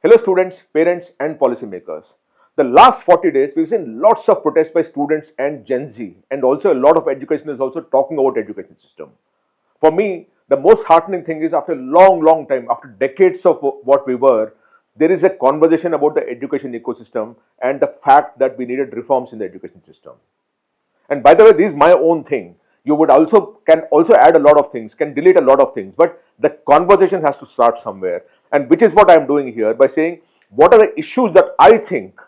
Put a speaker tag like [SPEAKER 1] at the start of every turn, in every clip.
[SPEAKER 1] Hello students, parents and policymakers. The last 40 days we've seen lots of protests by students and Gen Z, and also a lot of education is also talking about education system. For me, the most heartening thing is after a long time, after decades of what we were, there is a conversation about the education ecosystem and the fact that we needed reforms in the education system. And by the way, this is my own thing. You would also can also add a lot of things, can delete a lot of things, but the conversation has to start somewhere. And which is what I'm doing here by saying what are the issues that I think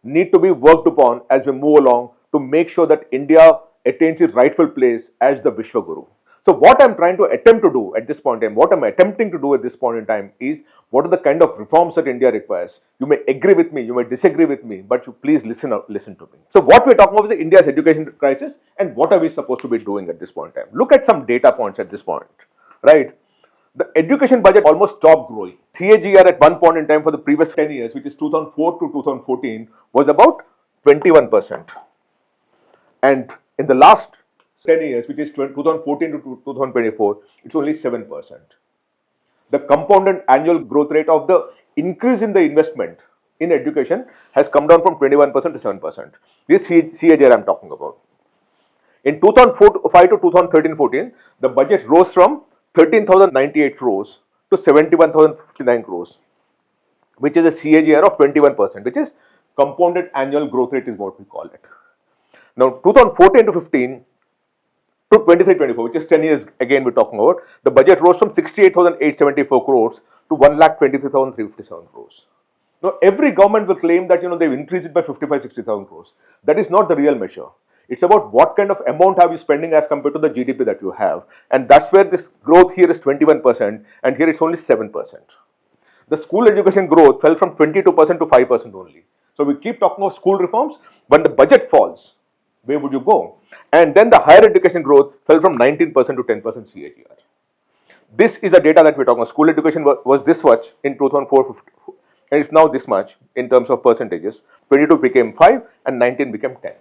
[SPEAKER 1] need to be worked upon as we move along to make sure that India attains its rightful place as the Vishwaguru. So what I'm trying to attempt to do at this point in time, what I'm attempting to do at this point in time is what are the kind of reforms that India requires. You may agree with me, you may disagree with me, but you please listen to me. So what we're talking about is India's education crisis and what are we supposed to be doing at this point in time. Look at some data points at this point, right? The education budget almost stopped growing. CAGR at one point in time for the previous 10 years, which is 2004 to 2014, was about 21%. And in the last 10 years, which is 2014 to 2024, it's only 7%. The compounded annual growth rate of the increase in the investment in education has come down from 21% to 7%. This CAGR I'm talking about. In 2005 to 2013-14, the budget rose from 13,098 crores to 71,059 crores, which is a CAGR of 21%, which is compounded annual growth rate is what we call it. Now, 2014 to 15 to 23-24, which is 10 years again we're talking about, the budget rose from 68,874 crores to 1,23,357 crores. Now, every government will claim that they've increased it by 55-60,000 crores. That is not the real measure. It's about what kind of amount are you spending as compared to the GDP that you have, and that's where this growth here is 21%, and here it's only 7%. The school education growth fell from 22% to 5% only. So we keep talking about school reforms. When the budget falls, where would you go? And then the higher education growth fell from 19% to 10% CAGR. This is the data that we're talking about. School education was this much in 2004, and it's now this much in terms of percentages. 22 became 5 and 19 became 10.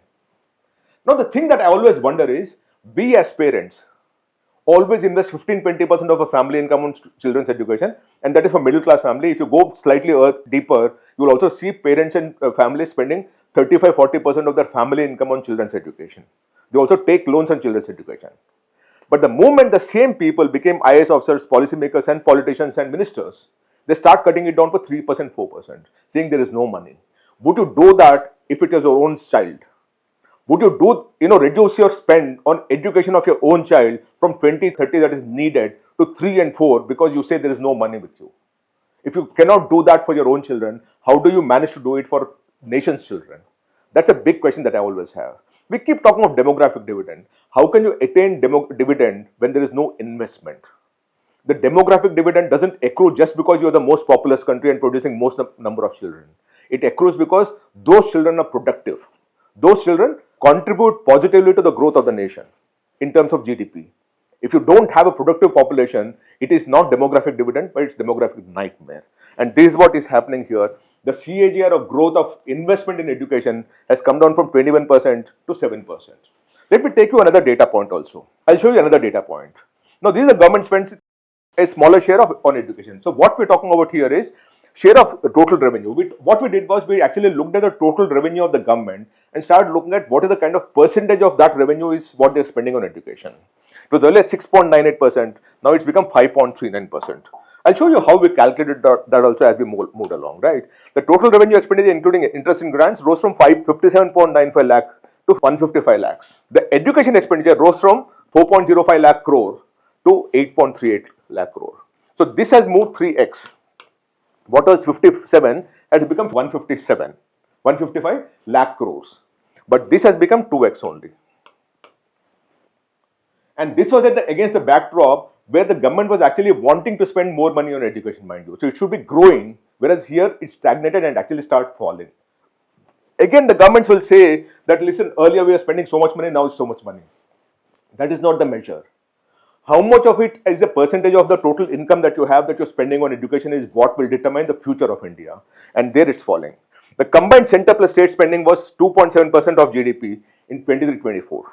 [SPEAKER 1] Now the thing that I always wonder is, we as parents always invest 15-20% of a family income on children's education, and that is for middle class family. If you go slightly deeper, you will also see parents and families spending 35-40% of their family income on children's education. They also take loans on children's education. But the moment the same people became IAS officers, policymakers and politicians and ministers, they start cutting it down to 3%, 4%, saying there is no money. Would you do that if it is your own child? Would you reduce your spend on education of your own child from 20-30 that is needed to 3 and 4 because you say there is no money with you? If you cannot do that for your own children, how do you manage to do it for nation's children? That's a big question that I always have. We keep talking of demographic dividend. How can you attain dividend when there is no investment? The demographic dividend doesn't accrue just because you are the most populous country and producing most number of children. It accrues because those children are productive. Those children contribute positively to the growth of the nation in terms of GDP. If you don't have a productive population, it is not demographic dividend, but it's demographic nightmare. And this is what is happening here. The CAGR of growth of investment in education has come down from 21% to 7%. Let me take you another data point also. I'll show you another data point. Now, these are government spends a smaller share on education. So what we're talking about here is share of the total revenue. What we did was we actually looked at the total revenue of the government and started looking at what is the kind of percentage of that revenue is what they're spending on education. It was earlier 6.98%, now it's become 5.39%. I'll show you how we calculated that also as we moved along, right? The total revenue expenditure including interest and grants rose from 57.95 lakh to 155 lakhs. The education expenditure rose from 4.05 lakh crore to 8.38 lakh crore. So this has moved 3x. What was 57 has become 155 lakh crores. But this has become 2x only. And this was against the backdrop where the government was actually wanting to spend more money on education, mind you. So it should be growing, whereas here it stagnated and actually started falling. Again, the governments will say that, listen, earlier we were spending so much money, now it's so much money. That is not the measure. How much of it is the percentage of the total income that you have that you're spending on education is what will determine the future of India. And there it's falling. The combined center plus state spending was 2.7% of GDP in 23-24.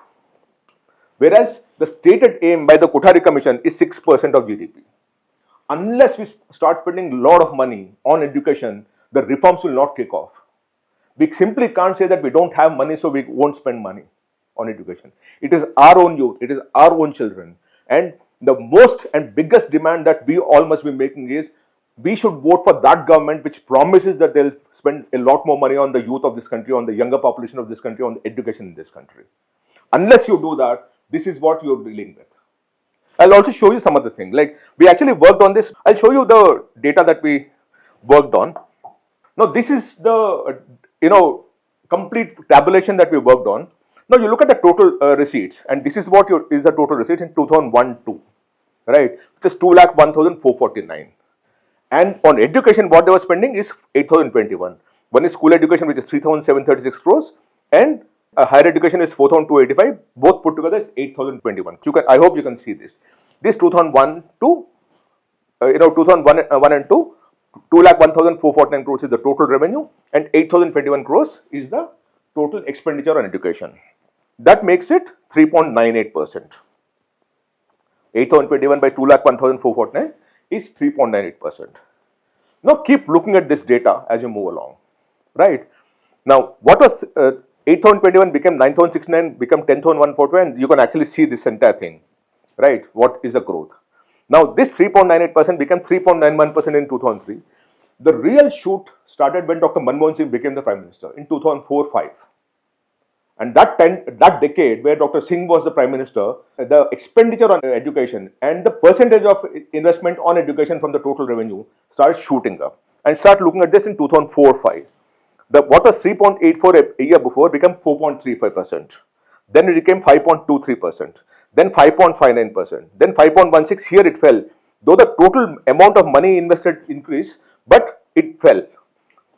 [SPEAKER 1] Whereas the stated aim by the Kothari Commission is 6% of GDP. unless we start spending a lot of money on education, the reforms will not kick off. We simply can't say that we don't have money, so we won't spend money on education. It is our own youth, it is our own children. And the most and biggest demand that we all must be making is we should vote for that government which promises that they'll spend a lot more money on the youth of this country, on the younger population of this country, on the education in this country. Unless you do that, this is what you're dealing with. I'll also show you some other thing. Like we actually worked on this. I'll show you the data that we worked on. Now this is the complete tabulation that we worked on. Now you look at the total receipts, and this is what is the total receipts in 2001-2, right? Which is 2,01,449. And on education, what they were spending is 8,021. One is school education, which is 3,736 crores, and higher education is 4,285. Both put together is 8,021. I hope you can see this. This 2001 to 2001 and 2, 2,01,449 crores is the total revenue, and 8,021 crores is the total expenditure on education. That makes it 3.98%. 8,021 by 2,01,449 is 3.98%. Now keep looking at this data as you move along, right? Now what was 8,021 became 9,069, become 10,142, and you can actually see this entire thing, right? What is the growth? Now this 3.98% became 3.91% in 2003. The real shoot started when Dr. Manmohan Singh became the Prime Minister in 2004-5. And that decade where Dr. Singh was the Prime Minister, the expenditure on education and the percentage of investment on education from the total revenue started shooting up. And start looking at this in 2004-5. What was 3.84 a year before became 4.35%. Then it became 5.23%. Then 5.59%. Then 5.16. Here it fell. Though the total amount of money invested increased, but it fell.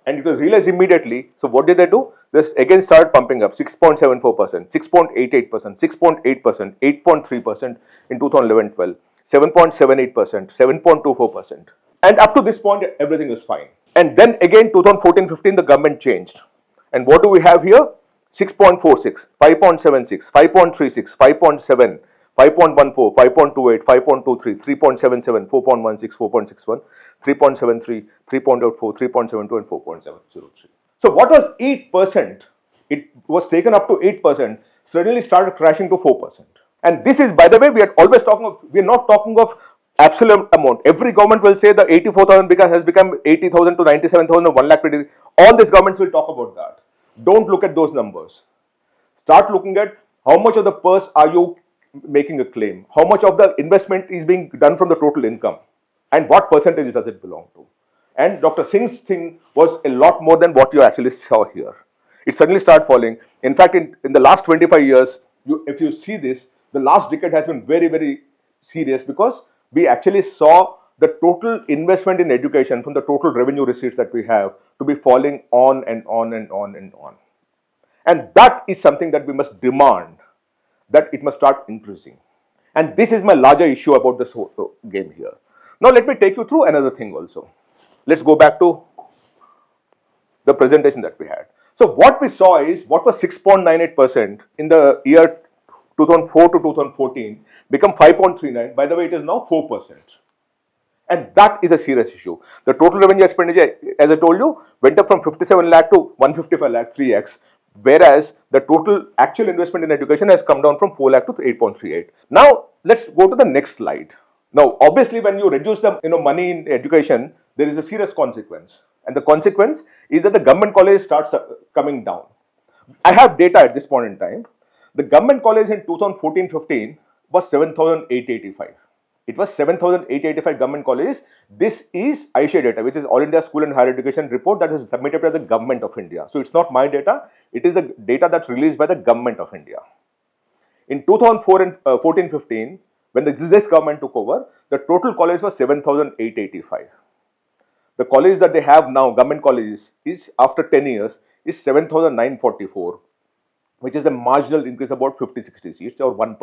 [SPEAKER 1] And it was realized immediately. So what did they do? This again started pumping up 6.74%, 6.88%, 6.8%, 8.3% in 2011-12, 7.78%, 7.24%. And up to this point, everything is fine. And then again, 2014-15, the government changed. And what do we have here? 6.46, 5.76, 5.36, 5.7, 5.14, 5.28, 5.23, 3.77, 4.16, 4.61, 3.73, 3.84, 3.72, and 4.703. So what was 8%? It was taken up to 8%, suddenly started crashing to 4%. And this is, by the way, we are not talking of absolute amount. Every government will say the 84,000 has become 80,000 to 97,000 or 1 lakh. All these governments will talk about that. Don't look at those numbers. Start looking at how much of the purse are you making a claim, how much of the investment is being done from the total income, and what percentage does it belong to. And Dr. Singh's thing was a lot more than what you actually saw here. It suddenly started falling. In fact, in the last 25 years, if you see this, the last decade has been very, very serious because we actually saw the total investment in education from the total revenue receipts that we have to be falling on and on and on and on. And that is something that we must demand, that it must start increasing. And this is my larger issue about this whole game here. Now let me take you through another thing also. Let's go back to the presentation that we had. So what we saw is what was 6.98% in the year 2004 to 2014 become 5.39. By the way, it is now 4%. And that is a serious issue. The total revenue expenditure, as I told you, went up from 57 lakh to 155 lakh, 3x. Whereas the total actual investment in education has come down from 4 lakh to 8.38. Now, let's go to the next slide. Now, obviously, when you reduce the money in education, there is a serious consequence. And the consequence is that the government college starts coming down. I have data at this point in time. The government college in 2014-15 was 7,885. It was 7,885 government colleges. This is AISHE data, which is All India School and Higher Education report that is submitted by the Government of India. So it's not my data. It is the data that's released by the Government of India. In 2014-15, when this government took over, the total college was 7,885. The college that they have now, government colleges, is after 10 years, is 7,944, which is a marginal increase of about 50-60 seats or 1%,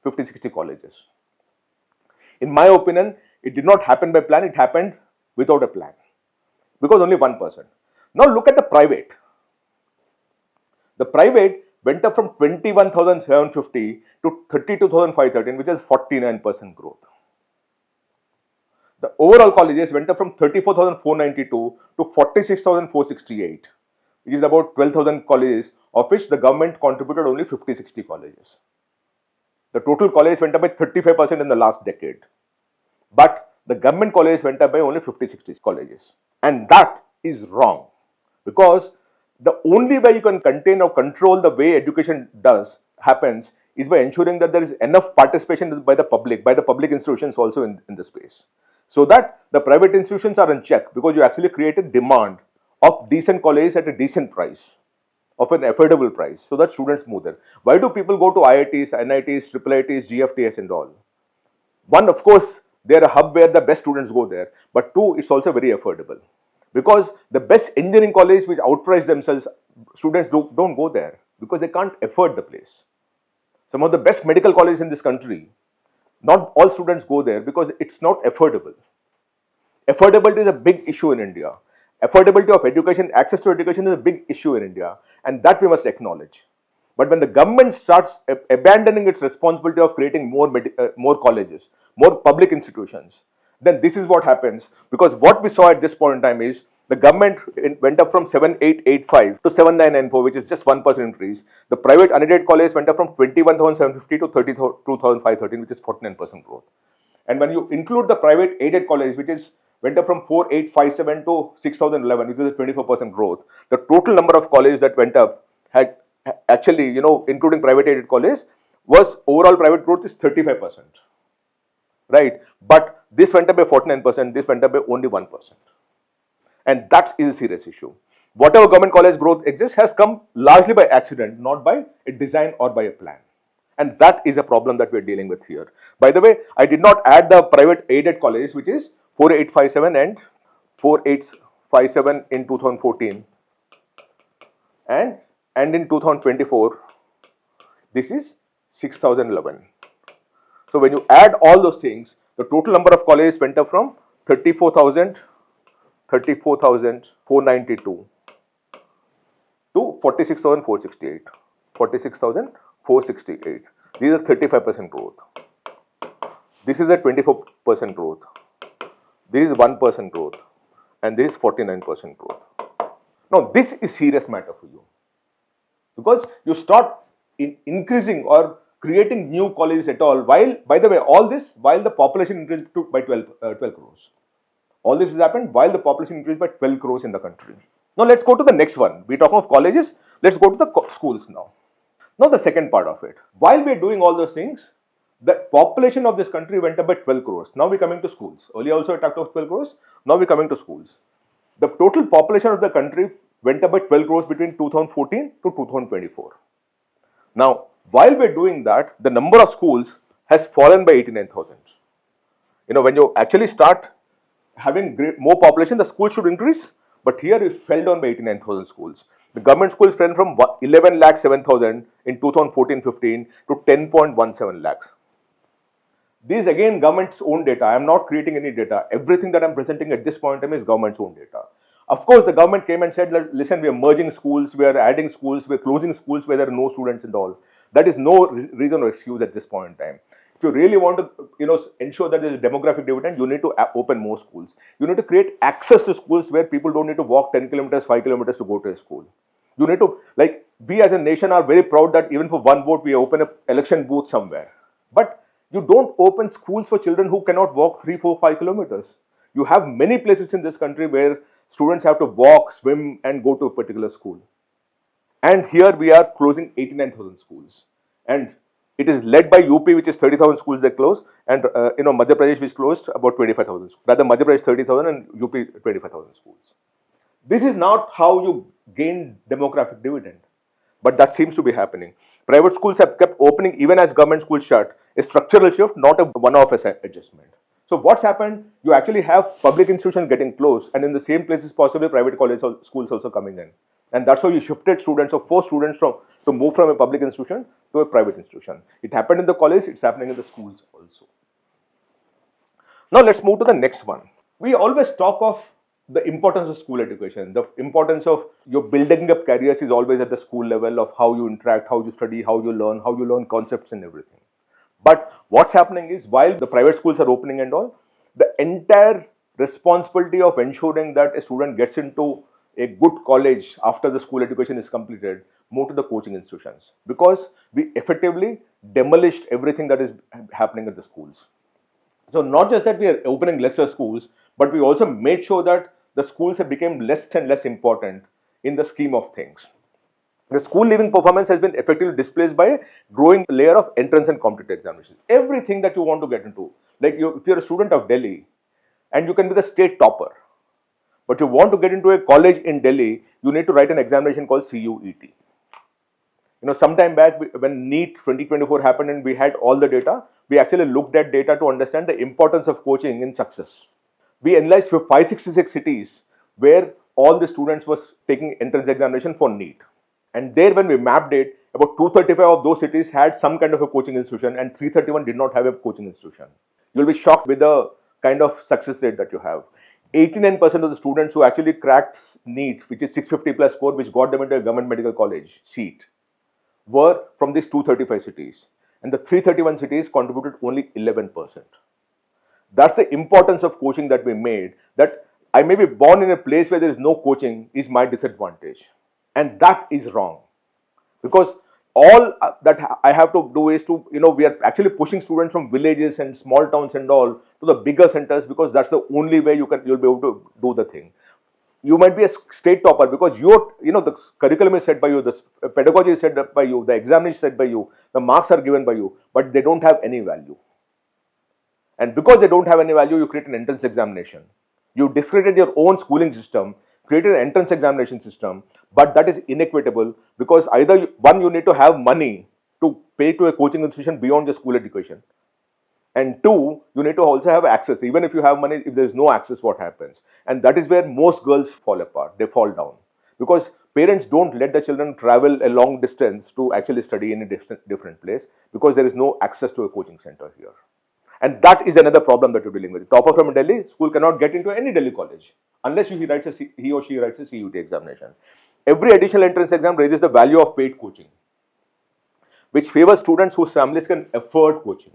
[SPEAKER 1] 50-60 colleges. In my opinion, it did not happen by plan, it happened without a plan, because only 1%. Now look at the private. The private went up from 21,750 to 32,513, which is 49% growth. The overall colleges went up from 34,492 to 46,468, which is about 12,000 colleges, of which the government contributed only 50-60 colleges. The total colleges went up by 35% in the last decade. But the government colleges went up by only 50-60 colleges. And that is wrong, because the only way you can contain or control the way education happens is by ensuring that there is enough participation by the public institutions also in the space, so that the private institutions are in check, because you actually create a demand of decent colleges at a decent price, of an affordable price, so that students move there. Why do people go to IITs, NITs, IIITs, GFTS and all? One, of course, they're a hub where the best students go there, but two, it's also very affordable, because the best engineering college which outprice themselves, students don't go there because they can't afford the place. Some of the best medical colleges in this country, not all students go there because it's not affordable. Affordability is a big issue in India. Affordability of education, access to education is a big issue in India, and that we must acknowledge. But when the government starts abandoning its responsibility of creating more colleges, more public institutions, then this is what happens. Because what we saw at this point in time is the government went up from 7885 to 7994, which is just 1% increase. The private unaided colleges went up from 21,750 to 32,513, which is 49% growth. And when you include the private aided college, which is went up from 4857 to 6011, which is a 24% growth, the total number of colleges that went up had actually, including private aided colleges, was overall private growth is 35%, right? But this went up by 49%, this went up by only 1%. And that is a serious issue. Whatever government college growth exists has come largely by accident, not by a design or by a plan. And that is a problem that we're dealing with here. By the way, I did not add the private aided college, which is 4857 and 4857 in 2014. And in 2024, this is 6011. So when you add all those things, the total number of colleges went up from 34,492 to 46,468. 46,468. These are 35% growth. This is a 24% growth. This is 1% growth. And this is 49% growth. Now, this is serious matter for you, because you start increasing or creating new colleges at all, while, by the way, all this while the population increased by 12 crores. All this has happened while the population increased by 12 crores in the country. Now, let's go to the next one. We're talking of colleges. Let's go to the schools now. Now, the second part of it. While we're doing all those things, the population of this country went up by 12 crores. Now we're coming to schools. Earlier also I talked of 12 crores. Now we're coming to schools. The total population of the country went up by 12 crores between 2014 to 2024. Now, while we're doing that, the number of schools has fallen by 89,000. When you actually start having more population, the schools should increase. But here it fell down by 89,000 schools. The government schools fell from 11,07,000 in 2014-15 to 10.17 lakhs. These again government's own data. I am not creating any data. Everything that I am presenting at this point in time is government's own data. Of course, the government came and said, listen, we are merging schools, we are adding schools, we are closing schools where there are no students and all. That is no reason or excuse at this point in time. If you really want to, ensure that there is a demographic dividend, you need to open more schools. You need to create access to schools where people don't need to walk 10 kilometers, 5 kilometers to go to a school. You need to, we as a nation are very proud that even for one vote, we open an election booth somewhere. But you don't open schools for children who cannot walk 3, 4, 5 kilometers. You have many places in this country where students have to walk, swim, and go to a particular school. And here we are closing 89,000 schools. And it is led by UP, which is 30,000 schools they closed, and Madhya Pradesh, which closed about 25,000. Rather, Madhya Pradesh 30,000 and UP 25,000 schools. This is not how you gain demographic dividend, but that seems to be happening. Private schools have kept opening even as government schools shut. A structural shift, not a one-off adjustment. So what's happened? You actually have public institutions getting closed, and in the same places possibly private college or schools also coming in. And that's how you shifted students or forced students to move from a public institution to a private institution. It happened in the college, it's happening in the schools also. Now let's move to the next one. We always talk of the importance of school education. The importance of your building up careers is always at the school level, of how you interact, how you study, how you learn concepts and everything. But what's happening is, while the private schools are opening and all, the entire responsibility of ensuring that a student gets into a good college after the school education is completed move to the coaching institutions, because we effectively demolished everything that is happening at the schools. So not just that we are opening lesser schools, but we also made sure that the schools have become less and less important in the scheme of things. The school leaving performance has been effectively displaced by a growing layer of entrance and competitive examinations. Everything that you want to get into, like if you're a student of Delhi and you can be the state topper, but you want to get into a college in Delhi, you need to write an examination called CUET. Sometime back when NEET 2024 happened and we had all the data, we actually looked at data to understand the importance of coaching in success. We analyzed 566 cities where all the students was taking entrance examination for NEET. And there when we mapped it, about 235 of those cities had some kind of a coaching institution and 331 did not have a coaching institution. You'll be shocked with the kind of success rate that you have. 89% of the students who actually cracked NEET, which is 650 plus score, which got them into a government medical college seat, were from these 235 cities. And the 331 cities contributed only 11%. That's the importance of coaching that we made, that I may be born in a place where there is no coaching is my disadvantage. And that is wrong. Because all that I have to do is to, we are actually pushing students from villages and small towns and all to the bigger centers, because that's the only way you'll be able to do the thing. You might be a state topper because the curriculum is set by you, the pedagogy is set by you, the examination is set by you, the marks are given by you, but they don't have any value. And because they don't have any value, you create an entrance examination. You discredited your own schooling system, created an entrance examination system, but that is inequitable, because either one, you need to have money to pay to a coaching institution beyond your school education, and two, you need to also have access. Even if you have money, if there is no access, what happens? And that is where most girls fall apart. They fall down because parents don't let the children travel a long distance to actually study in a different place, because there is no access to a coaching center here. And that is another problem that you're dealing with. Topper from Delhi, school cannot get into any Delhi college unless he or she writes a CUT examination. Every additional entrance exam raises the value of paid coaching, which favors students whose families can afford coaching.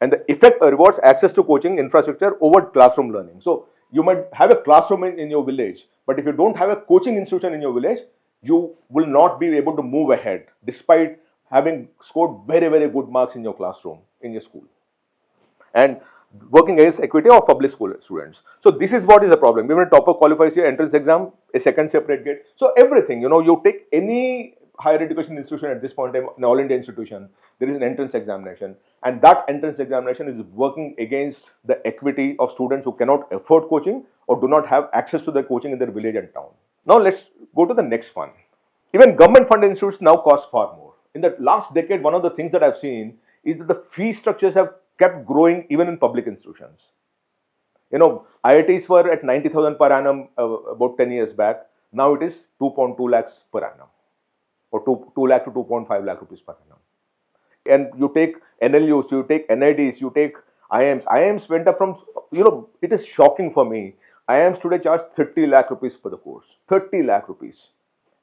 [SPEAKER 1] And the effect rewards access to coaching infrastructure over classroom learning. So you might have a classroom in your village, but if you don't have a coaching institution in your village, you will not be able to move ahead despite having scored very, very good marks in your classroom, in your school. And working against equity of public school students. So this is what is the problem. Even a topper qualifies here, entrance exam, a second separate gate. So everything, you take any higher education institution at this point in time, an all India institution, there is an entrance examination, and that entrance examination is working against the equity of students who cannot afford coaching or do not have access to the coaching in their village and town. Now let's go to the next one. Even government funded institutes now cost far more. In the last decade, one of the things that I've seen is that the fee structures have kept growing even in public institutions. IITs were at 90,000 per annum about 10 years back. Now it is 2.2 lakhs per annum, or 2 lakh to 2.5 lakh rupees per annum. And you take NLUs, you take NIDs, you take IIMs. IIMs went up from, it is shocking for me. IIMs today charge 30 lakh rupees for the course. 30 lakh rupees.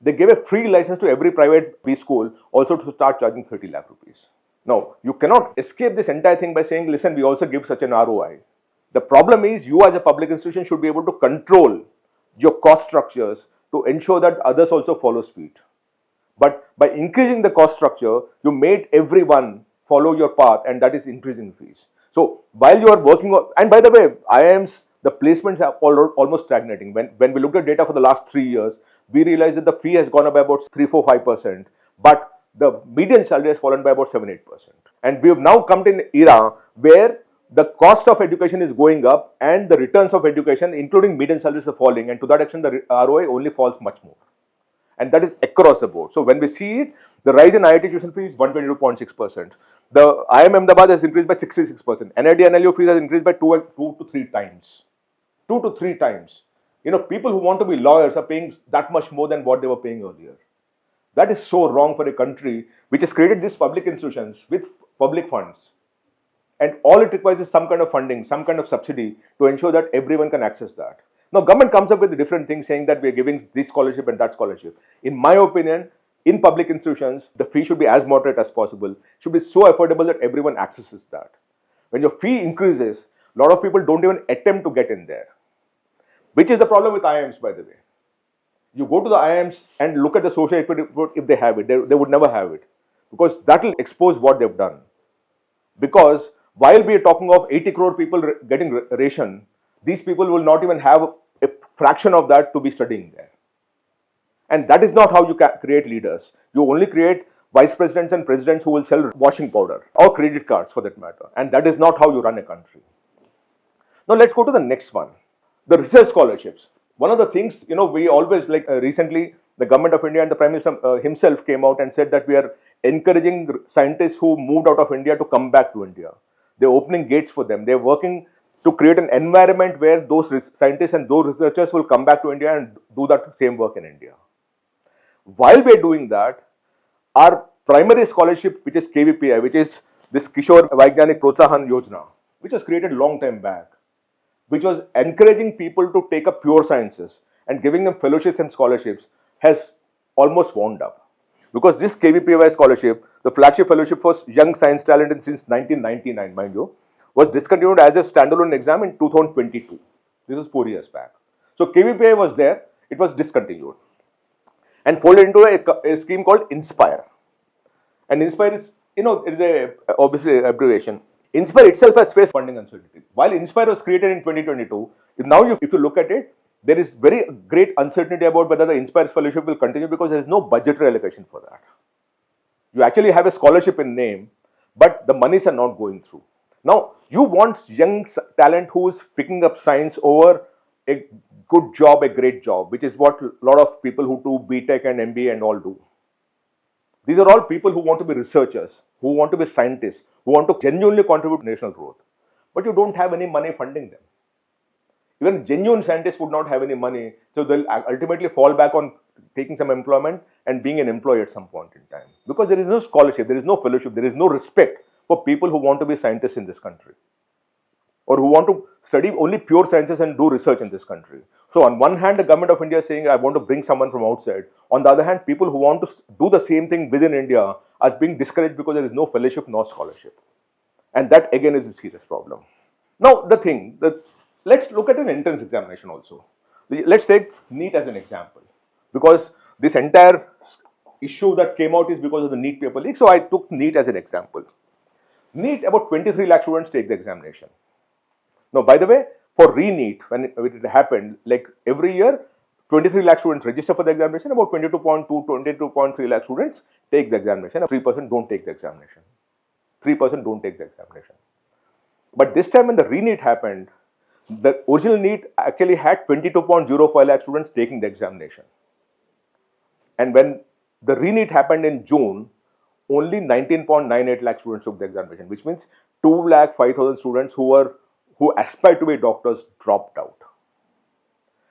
[SPEAKER 1] They gave a free license to every private B school also to start charging 30 lakh rupees. Now, you cannot escape this entire thing by saying, listen, we also give such an ROI. The problem is you as a public institution should be able to control your cost structures to ensure that others also follow suit. But by increasing the cost structure, you made everyone follow your path, and that is increasing fees. So while you are working on, and by the way, IIMs, the placements are almost stagnating. When we looked at data for the last 3 years, we realized that the fee has gone up by about 3, 4, 5%. But the median salary has fallen by about 7-8%. And we have now come to an era where the cost of education is going up and the returns of education, including median salaries, are falling. And to that extent, the ROI only falls much more. And that is across the board. So when we see it, the rise in IIT tuition fee is 122.6%. The IIM Ahmedabad has increased by 66%. NID NLU fees has increased by 2 to 3 times. 2 to 3 times. People who want to be lawyers are paying that much more than what they were paying earlier. That is so wrong for a country which has created these public institutions with public funds. And all it requires is some kind of funding, some kind of subsidy to ensure that everyone can access that. Now, government comes up with different things saying that we are giving this scholarship and that scholarship. In my opinion, in public institutions, the fee should be as moderate as possible. It should be so affordable that everyone accesses that. When your fee increases, A lot of people don't even attempt to get in there, which is the problem with IIMs, by the way. You go to the IIMs and look at the social equity report if they have it. They would never have it because that will expose what they've done. Because while we are talking of 80 crore people getting ration, these people will not even have a fraction of that to be studying there. And that is not how you create leaders. You only create vice presidents and presidents who will sell washing powder or credit cards for that matter. And that is not how you run a country. Now let's go to the next one. The research scholarships. One of the things, we always like recently the government of India and the Prime Minister himself came out and said that we are encouraging scientists who moved out of India to come back to India. They're opening gates for them. They're working to create an environment where those scientists and those researchers will come back to India and do that same work in India. While we're doing that, our primary scholarship, which is KVPI, which is this Kishore Vaigyanik Protsahan Yojana, which was created long time back, which was encouraging people to take up pure sciences and giving them fellowships and scholarships, has almost wound up. Because this KVPI scholarship, the flagship fellowship for young science talent since 1999, mind you, was discontinued as a standalone exam in 2022. This was 4 years back. So KVPI was there, it was discontinued and folded into a scheme called INSPIRE. And INSPIRE is, it is a obviously abbreviation. INSPIRE itself has faced funding uncertainty. While INSPIRE was created in 2022, now if you look at it, there is very great uncertainty about whether the INSPIRE fellowship will continue because there is no budgetary allocation for that. You actually have a scholarship in name, but the monies are not going through. Now, you want young talent who is picking up science over a good job, a great job, which is what a lot of people who do BTech and MBA and all do. These are all people who want to be researchers, who want to be scientists, who want to genuinely contribute to national growth. But you don't have any money funding them. Even genuine scientists would not have any money, so they'll ultimately fall back on taking some employment and being an employee at some point in time. Because there is no scholarship, there is no fellowship, there is no respect for people who want to be scientists in this country, or who want to study only pure sciences and do research in this country. So on one hand, the government of India is saying, I want to bring someone from outside. On the other hand, people who want to do the same thing within India are being discouraged because there is no fellowship nor scholarship. And that again is a serious problem. Now let's look at an entrance examination also. Let's take NEET as an example. Because this entire issue that came out is because of the NEET paper leak. So I took NEET as an example. NEET, about 23 lakh students take the examination. Now, by the way, for re-NEET, when it happened, like every year, 23 lakh students register for the examination, about 22.2, 22.3 lakh students take the examination, 3% don't take the examination. 3% don't take the examination. But this time when the re-NEET happened, the original NEET actually had 22.05 lakh students taking the examination. And when the re-NEET happened in June, only 19.98 lakh students took the examination, which means 2,05,000 students who aspire to be doctors dropped out.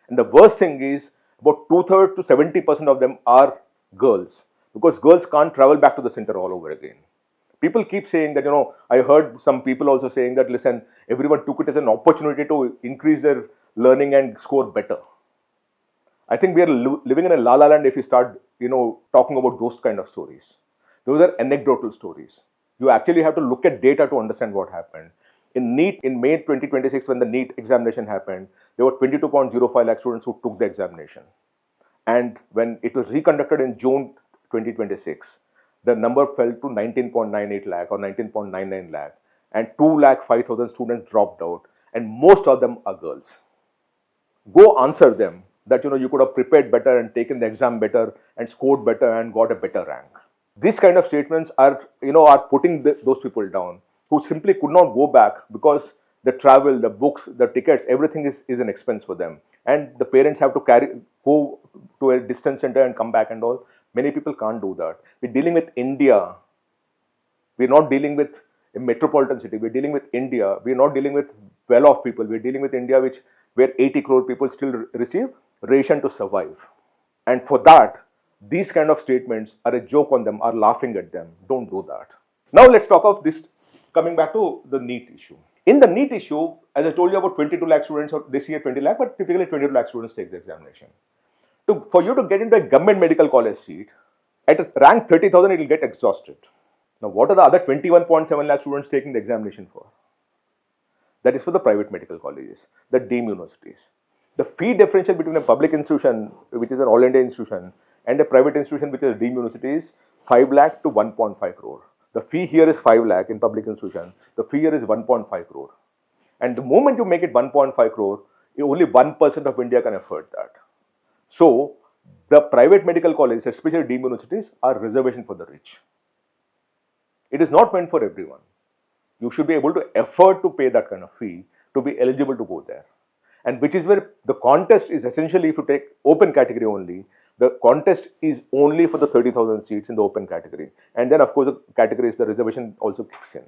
[SPEAKER 1] And the worst thing is about 2/3 to 70% of them are girls, because girls can't travel back to the center all over again. People keep saying that, I heard some people also saying that, listen, everyone took it as an opportunity to increase their learning and score better. I think we are living in a la la land if you start, talking about those kind of stories. Those are anecdotal stories. You actually have to look at data to understand what happened. In NEET, in May 2026, when the NEET examination happened, there were 22.05 lakh students who took the examination. And when it was reconducted in June 2026, the number fell to 19.98 lakh or 19.99 lakh, and 2,05,000 students dropped out, and most of them are girls. Go answer them that, you could have prepared better and taken the exam better and scored better and got a better rank. These kind of statements are putting those people down, who simply could not go back because the travel, the books, the tickets, everything is an expense for them. And the parents have to go to a distance center and come back and all. Many people can't do that. We're dealing with India. We're not dealing with a metropolitan city. We're dealing with India. We're not dealing with well-off people. We're dealing with India, where 80 crore people still receive ration to survive. And for that, these kind of statements are a joke on them, are laughing at them. Don't do that. Now let's talk of this, coming back to the NEET issue. In the NEET issue, as I told you, about 22 lakh students, or this year 20 lakh, but typically 22 lakh students take the examination. For you to get into a government medical college seat, at rank 30,000, it will get exhausted. Now, what are the other 21.7 lakh students taking the examination for? That is for the private medical colleges, the deemed universities. The fee differential between a public institution, which is an all India institution, and a private institution, which is a deemed university, is 5 lakh to 1.5 crore. The fee here is 5 lakh in public institution. The fee here is 1.5 crore. And the moment you make it 1.5 crore, only 1% of India can afford that. So, the private medical colleges, especially deemed universities, are reservation for the rich. It is not meant for everyone. You should be able to afford to pay that kind of fee to be eligible to go there. And which is where the contest is essentially, if you take open category only, the contest is only for the 30,000 seats in the open category. And then, of course, the category is the reservation also kicks in.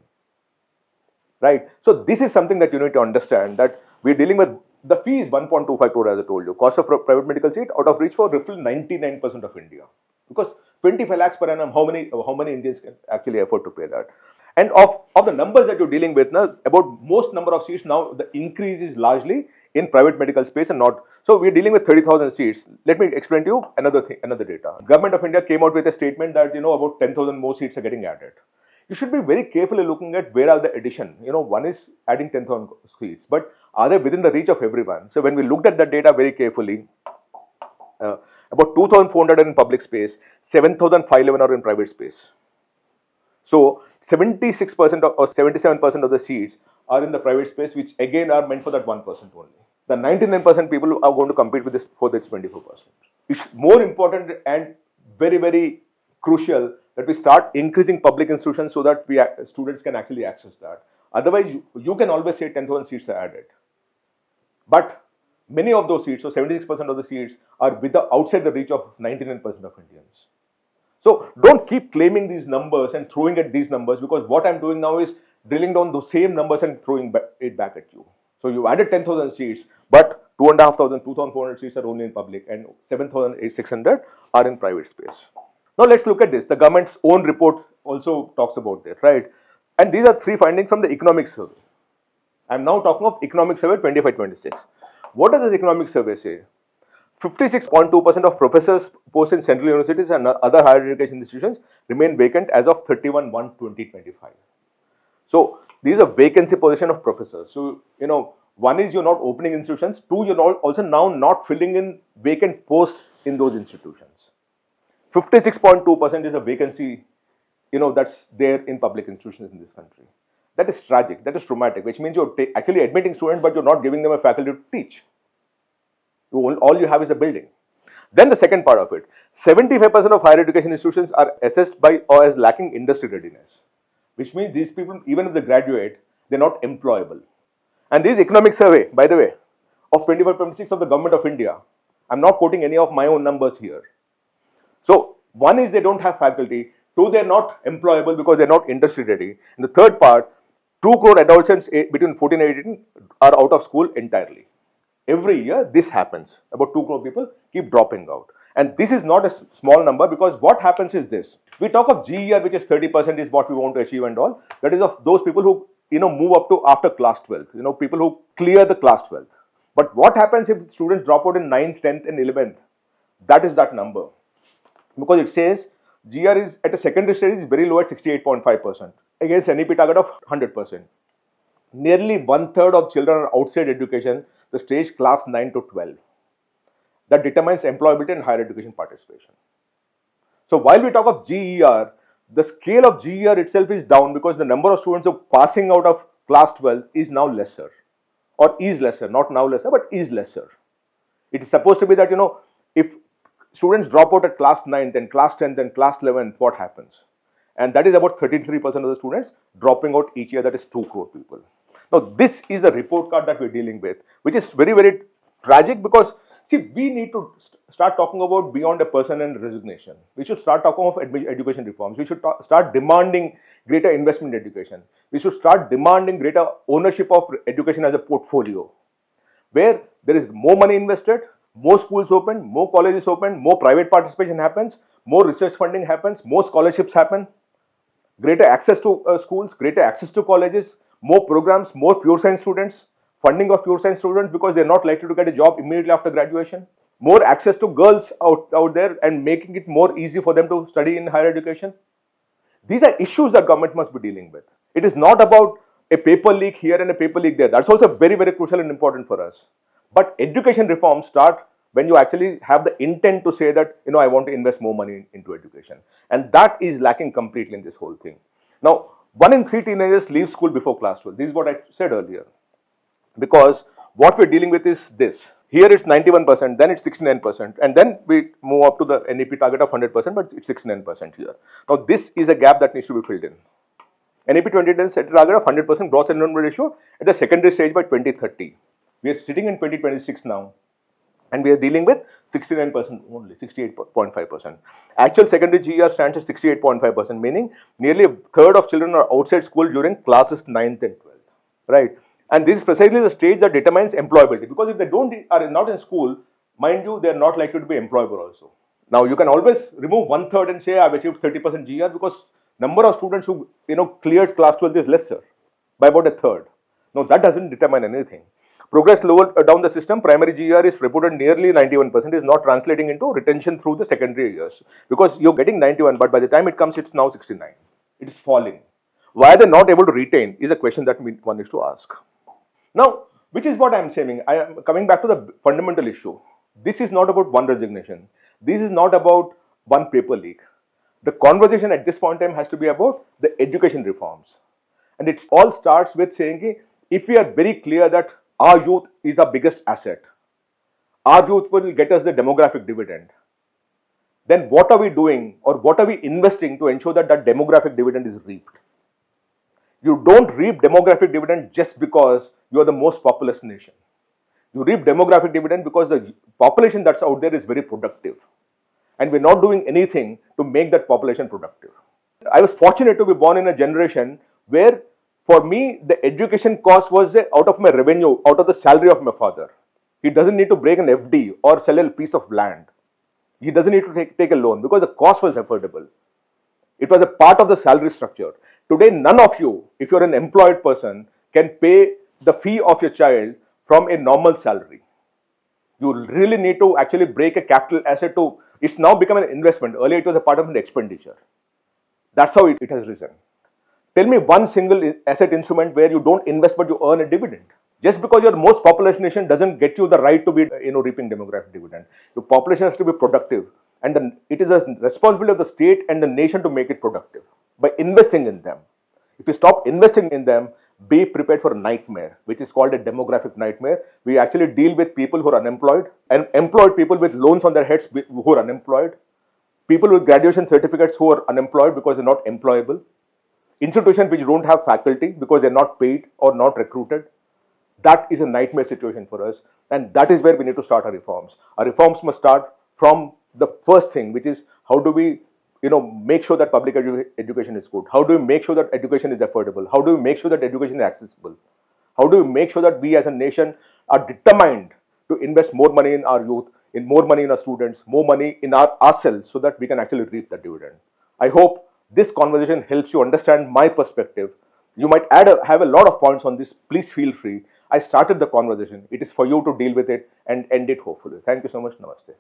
[SPEAKER 1] Right? So, this is something that you need to understand, that we're dealing with. The fee is 1.25 crore, as I told you. Cost of private medical seat out of reach for roughly 99% of India. Because 25 lakhs per annum, how many Indians can actually afford to pay that? And of the numbers that you're dealing with, now, about most number of seats now, the increase is largely in private medical space and not. So we're dealing with 30,000 seats. Let me explain to you another data. Government of India came out with a statement that about 10,000 more seats are getting added. You should be very carefully looking at where are the addition. One is adding 10,000 seats, but are they within the reach of everyone? So when we looked at the data very carefully, about 2,400 are in public space, 7,511 are in private space. So 76% or 77% of the seats are in the private space, which again are meant for that 1% only. The 99% people are going to compete with this for this 24%. It's more important and very, very crucial that we start increasing public institutions so that students can actually access that. Otherwise, you can always say 10,000 seats are added. But many of those seats, so 76% of the seats, are outside the reach of 99% of Indians. So don't keep claiming these numbers and throwing at these numbers, because what I'm doing now is drilling down those same numbers and throwing it back at you. So you added 10,000 seats, but 2,400 seats are only in public and 7,600 are in private space. Now let's look at this. The government's own report also talks about this, right? And these are 3 findings from the economic survey. I'm now talking of economic survey 25-26. What does this economic survey say? 56.2% of professors posts in central universities and other higher education institutions remain vacant as of 31/1/2025. So these are vacancy position of professors. So one is you're not opening institutions. 2, you're also now not filling in vacant posts in those institutions. 56.2% is a vacancy, that's there in public institutions in this country. That is tragic. That is traumatic. Which means you're actually admitting students, but you're not giving them a faculty to teach. All you have is a building. Then the second part of it, 75% of higher education institutions are assessed by or as lacking industry readiness, which means these people, even if they graduate, they're not employable. And this economic survey, by the way, of 25-26 of the Government of India, I'm not quoting any of my own numbers here. So one is they don't have faculty, 2, they're not employable because they're not industry ready. And the third part, 2 crore adolescents between 14 and 18 are out of school entirely. Every year this happens. About 2 crore people keep dropping out. And this is not a small number, because what happens is this. We talk of GER, which is 30% is what we want to achieve and all. That is of those people who move up to after class 12, people who clear the class 12. But what happens if students drop out in 9th, 10th and 11th? That is that number. Because it says GR is at a secondary stage is very low at 68.5% against NEP target of 100%. Nearly 1/3 of children are outside education, the stage class 9 to 12. That determines employability and higher education participation. So while we talk of GER, the scale of GER itself is down because the number of students who are passing out of class 12 is now lesser, or is lesser, not now lesser, but is lesser. It is supposed to be that, if students drop out at class 9th and class 10th and class 11th, what happens? And that is about 33% of the students dropping out each year, that is 2 crore people. Now, this is the report card that we're dealing with, which is very, very tragic, because, see, we need to start talking about beyond a person and resignation. We should start talking of education reforms. We should start demanding greater investment in education. We should start demanding greater ownership of education as a portfolio, where there is more money invested, more schools open, more colleges open, more private participation happens, more research funding happens, more scholarships happen, greater access to schools, greater access to colleges, more programs, more pure science students, funding of pure science students because they're not likely to get a job immediately after graduation, more access to girls out there and making it more easy for them to study in higher education. These are issues that government must be dealing with. It is not about a paper leak here and a paper leak there. That's also very, very crucial and important for us. But education reforms start when you actually have the intent to say that, I want to invest more money into education. And that is lacking completely in this whole thing. Now, 1 in 3 teenagers leave school before class 12. This is what I said earlier. Because what we're dealing with is this. Here it's 91%, then it's 69%, and then we move up to the NEP target of 100%, but it's 69% here. Now, this is a gap that needs to be filled in. NEP 2010 set a target of 100% gross enrollment ratio at the secondary stage by 2030. We are sitting in 2026 now, and we are dealing with 69% only, 68.5%. Actual secondary GER stands at 68.5%, meaning nearly a third of children are outside school during classes 9th and 12th, right? And this is precisely the stage that determines employability, because if they are not in school, mind you, they are not likely to be employable also. Now, you can always remove 1/3 and say I've achieved 30% GER, because number of students who cleared class 12 is lesser by about a third. Now, that doesn't determine anything. Progress lower down the system, primary GER is reported nearly 91%, is not translating into retention through the secondary years, because you're getting 91, but by the time it comes, it's now 69. It is falling. Why are they not able to retain is a question that one needs to ask. Now, which is what I'm saying. I am coming back to the fundamental issue. This is not about one resignation. This is not about one paper leak. The conversation at this point in time has to be about the education reforms. And it all starts with saying, if we are very clear that our youth is our biggest asset, our youth will get us the demographic dividend, then what are we doing, or what are we investing to ensure that that demographic dividend is reaped? You don't reap demographic dividend just because you are the most populous nation. You reap demographic dividend because the population that's out there is very productive. And we're not doing anything to make that population productive. I was fortunate to be born in a generation where, for me, the education cost was out of my revenue, out of the salary of my father. He doesn't need to break an FD or sell a piece of land. He doesn't need to take a loan because the cost was affordable. It was a part of the salary structure. Today, none of you, if you're an employed person, can pay the fee of your child from a normal salary. You really need to actually break a capital asset to, it's now become an investment. Earlier, it was a part of an expenditure. That's how it has risen. Tell me one single asset instrument where you don't invest but you earn a dividend. Just because you're the most populous nation doesn't get you the right to be reaping demographic dividend. Your population has to be productive, and it is a responsibility of the state and the nation to make it productive by investing in them. If you stop investing in them, be prepared for a nightmare, which is called a demographic nightmare. We actually deal with people who are unemployed, and employed people with loans on their heads who are unemployed, people with graduation certificates who are unemployed because they're not employable, institutions which don't have faculty because they're not paid or not recruited. That is a nightmare situation for us, and that is where we need to start our reforms. Our reforms must start from the first thing, which is how do we make sure that public education is good? How do we make sure that education is affordable? How do we make sure that education is accessible? How do we make sure that we as a nation are determined to invest more money in our youth, in more money in our students, more money in ourselves, so that we can actually reap the dividend? I hope this conversation helps you understand my perspective. You might have a lot of points on this. Please feel free. I started the conversation. It is for you to deal with it and end it hopefully. Thank you so much. Namaste.